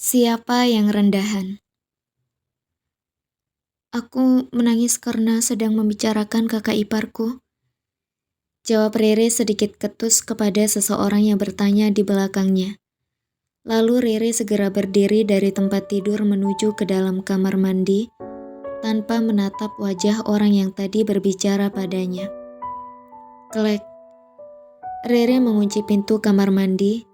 Siapa yang rendahan? Aku menangis karena sedang membicarakan kakak iparku. Jawab Rere sedikit ketus kepada seseorang yang bertanya di belakangnya. Lalu Rere segera berdiri dari tempat tidur menuju ke dalam kamar mandi tanpa menatap wajah orang yang tadi berbicara padanya. Klek. Rere mengunci pintu kamar mandi.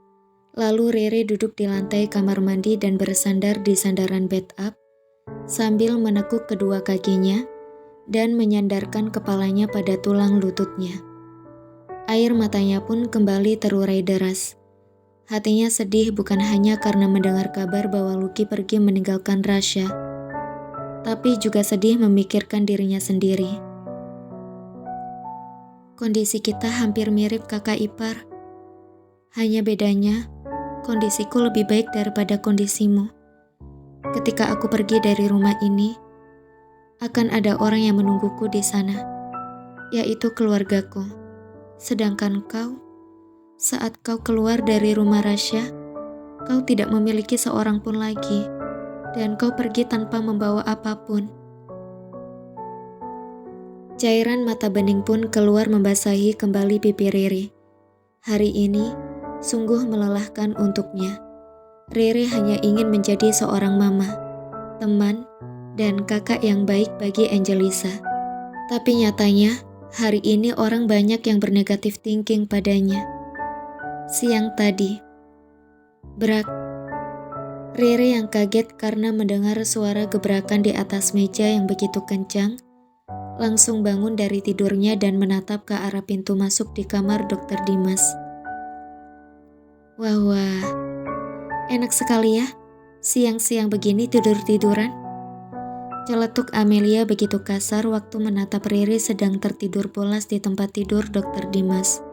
Lalu Rere duduk di lantai kamar mandi dan bersandar di sandaran bathtub sambil menekuk kedua kakinya dan menyandarkan kepalanya pada tulang lututnya. Air matanya pun kembali terurai deras. Hatinya sedih bukan hanya karena mendengar kabar bahwa Lucky pergi meninggalkan Rasya, tapi juga sedih memikirkan dirinya sendiri. Kondisi kita hampir mirip kakak ipar. Hanya bedanya, kondisiku lebih baik daripada kondisimu. Ketika aku pergi dari rumah ini, akan ada orang yang menungguku di sana, yaitu keluargaku. Sedangkan kau, saat kau keluar dari rumah Rasya, kau tidak memiliki seorang pun lagi, dan kau pergi tanpa membawa apapun. Cairan mata bening pun keluar membasahi kembali pipi Rere. Hari ini sungguh melelahkan untuknya. Rere hanya ingin menjadi seorang mama, teman, dan kakak yang baik bagi Angelisa. Tapi nyatanya, hari ini orang banyak yang bernegatif thinking padanya. Siang tadi, Brak. Rere yang kaget karena mendengar suara gebrakan di atas meja yang begitu kencang, langsung bangun dari tidurnya dan menatap ke arah pintu masuk di kamar Dr. Dimas. Wah, enak sekali ya, siang-siang begini tidur-tiduran. Celetuk Amelia begitu kasar waktu menatap Rere sedang tertidur pulas di tempat tidur Dr. Dimas.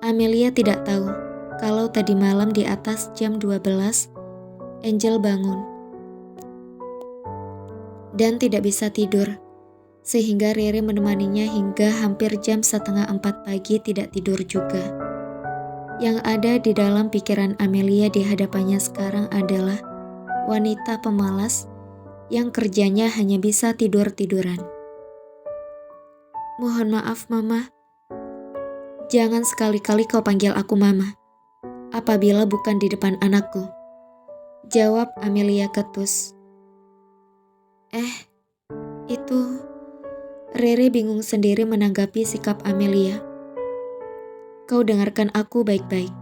Amelia tidak tahu kalau tadi malam di atas jam 12, Angel bangun dan tidak bisa tidur, sehingga Rere menemaninya hingga hampir jam 3:30 pagi tidak tidur juga. Yang ada di dalam pikiran Amelia di hadapannya sekarang adalah wanita pemalas yang kerjanya hanya bisa tidur-tiduran. Mohon maaf, Mama. Jangan sekali-kali kau panggil aku Mama, apabila bukan di depan anakku. Jawab Amelia ketus. Itu... Rere bingung sendiri menanggapi sikap Amelia. Kau dengarkan aku baik-baik.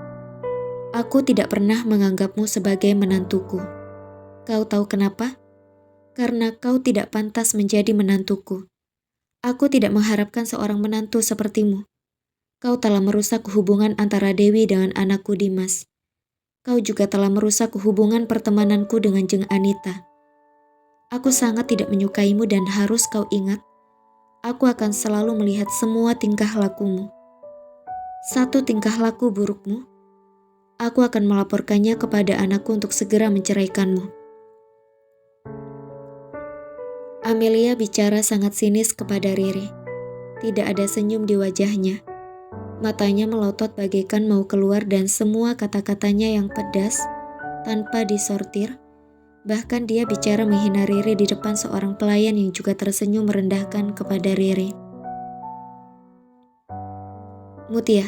Aku tidak pernah menganggapmu sebagai menantuku. Kau tahu kenapa? Karena kau tidak pantas menjadi menantuku. Aku tidak mengharapkan seorang menantu sepertimu. Kau telah merusak hubungan antara Dewi dengan anakku Dimas. Kau juga telah merusak hubungan pertemananku dengan Jeng Anita. Aku sangat tidak menyukaimu dan harus kau ingat, aku akan selalu melihat semua tingkah lakumu. Satu tingkah laku burukmu, aku akan melaporkannya kepada anakku untuk segera menceraikanmu. Amelia bicara sangat sinis kepada Rere. Tidak ada senyum di wajahnya. Matanya melotot bagaikan mau keluar dan semua kata-katanya yang pedas, tanpa disortir. Bahkan dia bicara menghina Rere di depan seorang pelayan yang juga tersenyum merendahkan kepada Rere. Mutia,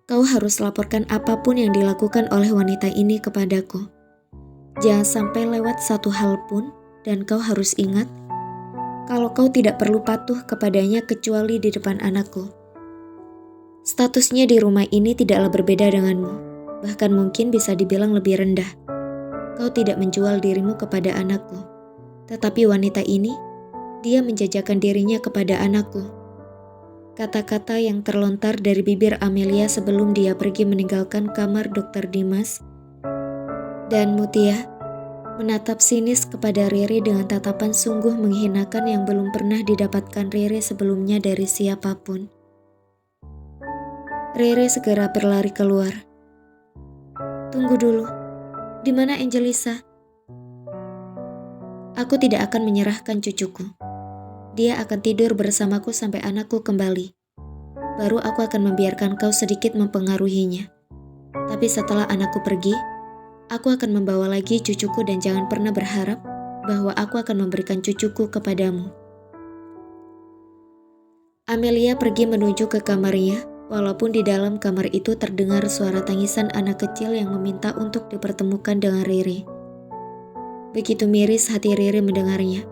kau harus laporkan apapun yang dilakukan oleh wanita ini kepadaku. Jangan sampai lewat satu hal pun, dan kau harus ingat, kalau kau tidak perlu patuh kepadanya kecuali di depan anakku. Statusnya di rumah ini tidaklah berbeda denganmu, bahkan mungkin bisa dibilang lebih rendah. Kau tidak menjual dirimu kepada anakku, tetapi wanita ini, dia menjajakan dirinya kepada anakku. Kata-kata yang terlontar dari bibir Amelia sebelum dia pergi meninggalkan kamar Dr. Dimas. Dan Mutia menatap sinis kepada Rere dengan tatapan sungguh menghinakan yang belum pernah didapatkan Rere sebelumnya dari siapapun. Rere segera berlari keluar. Tunggu dulu, di mana Angelisa? Aku tidak akan menyerahkan cucuku. Dia akan tidur bersamaku sampai anakku kembali. Baru aku akan membiarkan kau sedikit mempengaruhinya. Tapi setelah anakku pergi, Aku akan membawa lagi cucuku dan jangan pernah berharap bahwa aku akan memberikan cucuku kepadamu. Amelia pergi menuju ke kamarnya, walaupun di dalam kamar itu terdengar suara tangisan anak kecil yang meminta untuk dipertemukan dengan Riri. Begitu miris hati Riri mendengarnya.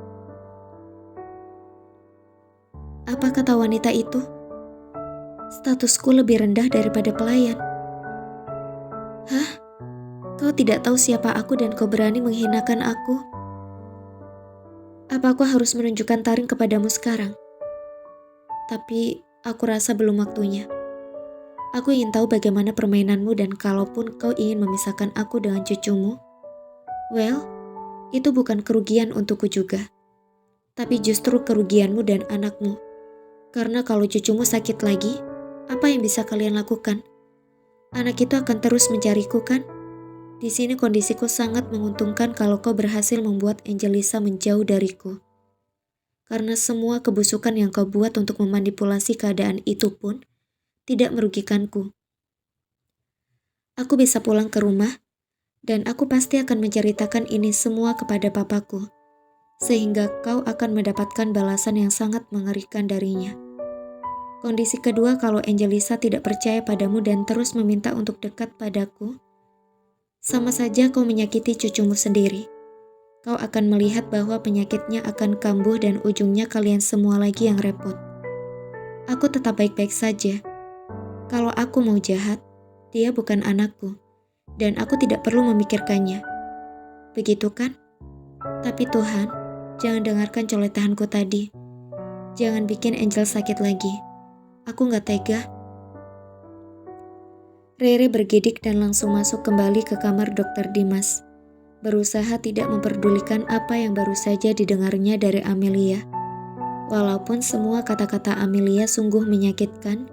Apa kata wanita itu? Statusku lebih rendah daripada pelayan. Hah? Kau tidak tahu siapa aku dan kau berani menghinakan aku? Apa aku harus menunjukkan taring kepadamu sekarang? Tapi aku rasa belum waktunya. Aku ingin tahu bagaimana permainanmu dan kalaupun kau ingin memisahkan aku dengan cucumu, well, itu bukan kerugian untukku juga. Tapi justru kerugianmu dan anakmu. Karena kalau cucumu sakit lagi, apa yang bisa kalian lakukan? Anak itu akan terus mencariku kan? Di sini kondisiku sangat menguntungkan kalau kau berhasil membuat Angelisa menjauh dariku. Karena semua kebusukan yang kau buat untuk memanipulasi keadaan itu pun tidak merugikanku. Aku bisa pulang ke rumah dan aku pasti akan menceritakan ini semua kepada papaku. Sehingga kau akan mendapatkan balasan yang sangat mengerikan darinya. Kondisi kedua kalau Angelisa tidak percaya padamu dan terus meminta untuk dekat padaku, sama saja kau menyakiti cucumu sendiri. Kau akan melihat bahwa penyakitnya akan kambuh dan ujungnya kalian semua lagi yang repot. Aku tetap baik-baik saja. Kalau aku mau jahat, dia bukan anakku, dan aku tidak perlu memikirkannya. Begitu kan? Tapi Tuhan, jangan dengarkan coletanku tadi. Jangan bikin Angel sakit lagi. Aku gak tega. Rere bergidik dan langsung masuk kembali ke kamar Dr. Dimas. Berusaha tidak memperdulikan apa yang baru saja didengarnya dari Amelia. Walaupun semua kata-kata Amelia sungguh menyakitkan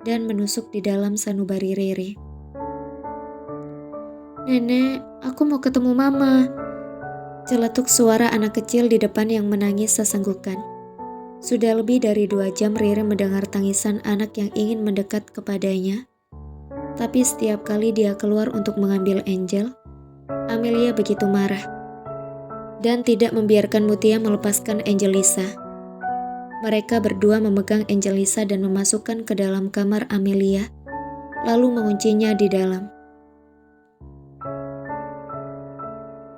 dan menusuk di dalam sanubari Rere. Nenek, aku mau ketemu mama. Celetuk suara anak kecil di depan yang menangis sesenggukan. Sudah lebih dari 2 jam Rere mendengar tangisan anak yang ingin mendekat kepadanya. Tapi setiap kali dia keluar untuk mengambil Angel, Amelia begitu marah dan tidak membiarkan Mutia melepaskan Angelisa. Mereka berdua memegang Angelisa dan memasukkan ke dalam kamar Amelia, lalu menguncinya di dalam.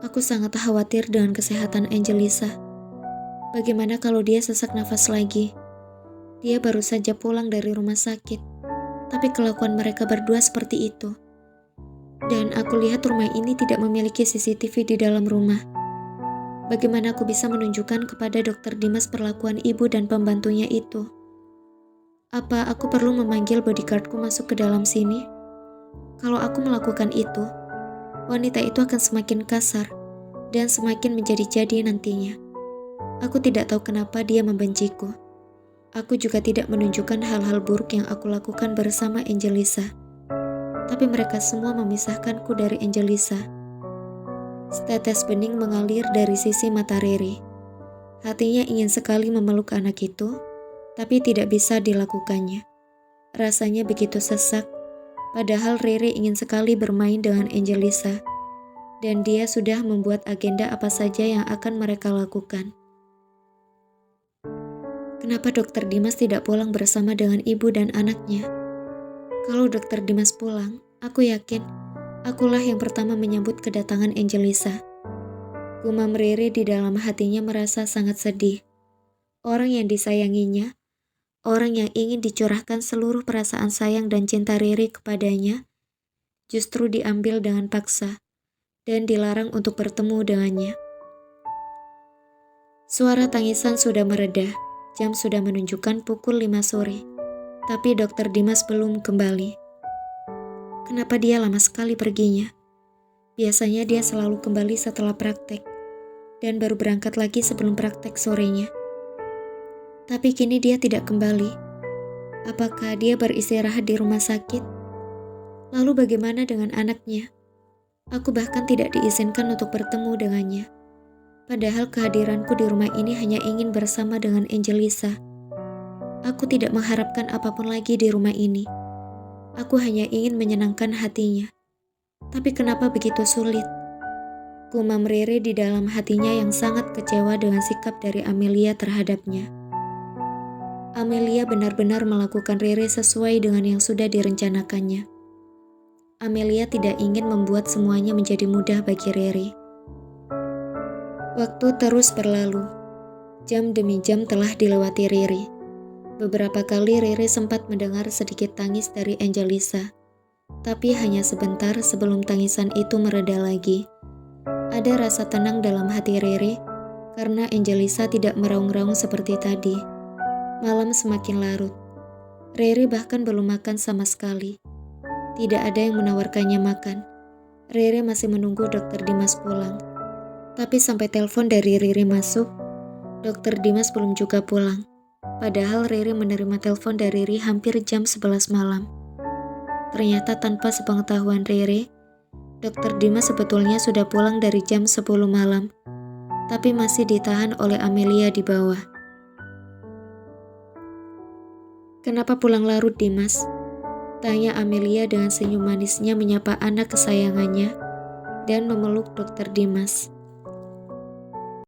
Aku sangat khawatir dengan kesehatan Angelisa. Bagaimana kalau dia sesak nafas lagi? Dia baru saja pulang dari rumah sakit. Tapi kelakuan mereka berdua seperti itu. Dan aku lihat rumah ini tidak memiliki CCTV di dalam rumah. Bagaimana aku bisa menunjukkan kepada Dr. Dimas perlakuan ibu dan pembantunya itu? Apa aku perlu memanggil bodyguardku masuk ke dalam sini? Kalau aku melakukan itu, wanita itu akan semakin kasar dan semakin menjadi-jadi nantinya. Aku tidak tahu kenapa dia membenciku. Aku juga tidak menunjukkan hal-hal buruk yang aku lakukan bersama Angelisa. Tapi mereka semua memisahkanku dari Angelisa. Setetes bening mengalir dari sisi mata Rere. Hatinya ingin sekali memeluk anak itu, tapi tidak bisa dilakukannya. Rasanya begitu sesak, padahal Rere ingin sekali bermain dengan Angelisa. Dan dia sudah membuat agenda apa saja yang akan mereka lakukan. Kenapa Dr. Dimas tidak pulang bersama dengan ibu dan anaknya? Kalau Dr. Dimas pulang, aku yakin akulah yang pertama menyambut kedatangan Angelisa. Gumam Rere di dalam hatinya merasa sangat sedih. Orang yang disayanginya, orang yang ingin dicurahkan seluruh perasaan sayang dan cinta Rere kepadanya, justru diambil dengan paksa dan dilarang untuk bertemu dengannya. Suara tangisan sudah mereda. Jam sudah menunjukkan pukul 5 sore, tapi Dr. Dimas belum kembali. Kenapa dia lama sekali perginya? Biasanya dia selalu kembali setelah praktek, dan baru berangkat lagi sebelum praktek sorenya. Tapi kini dia tidak kembali. Apakah dia beristirahat di rumah sakit? Lalu bagaimana dengan anaknya? Aku bahkan tidak diizinkan untuk bertemu dengannya. Padahal kehadiranku di rumah ini hanya ingin bersama dengan Angelisa. Aku tidak mengharapkan apapun lagi di rumah ini. Aku hanya ingin menyenangkan hatinya. Tapi kenapa begitu sulit? Gumam Rere di dalam hatinya yang sangat kecewa dengan sikap dari Amelia terhadapnya. Amelia benar-benar melakukan Rere sesuai dengan yang sudah direncanakannya. Amelia tidak ingin membuat semuanya menjadi mudah bagi Rere. Waktu terus berlalu. Jam demi jam telah dilewati Rere. Beberapa kali Rere sempat mendengar sedikit tangis dari Angelisa, tapi hanya sebentar sebelum tangisan itu mereda lagi. Ada rasa tenang dalam hati Rere karena Angelisa tidak meraung-raung seperti tadi. Malam semakin larut. Rere bahkan belum makan sama sekali. Tidak ada yang menawarkannya makan. Rere masih menunggu Dokter Dimas pulang. Tapi sampai telepon dari Rere masuk, Dokter Dimas belum juga pulang. Padahal Rere menerima telepon dari Riri hampir jam 11 malam. Ternyata tanpa sepengetahuan Rere, Dokter Dimas sebetulnya sudah pulang dari jam 10 malam, tapi masih ditahan oleh Amelia di bawah. "Kenapa pulang larut, Dimas?" tanya Amelia dengan senyum manisnya menyapa anak kesayangannya dan memeluk Dokter Dimas.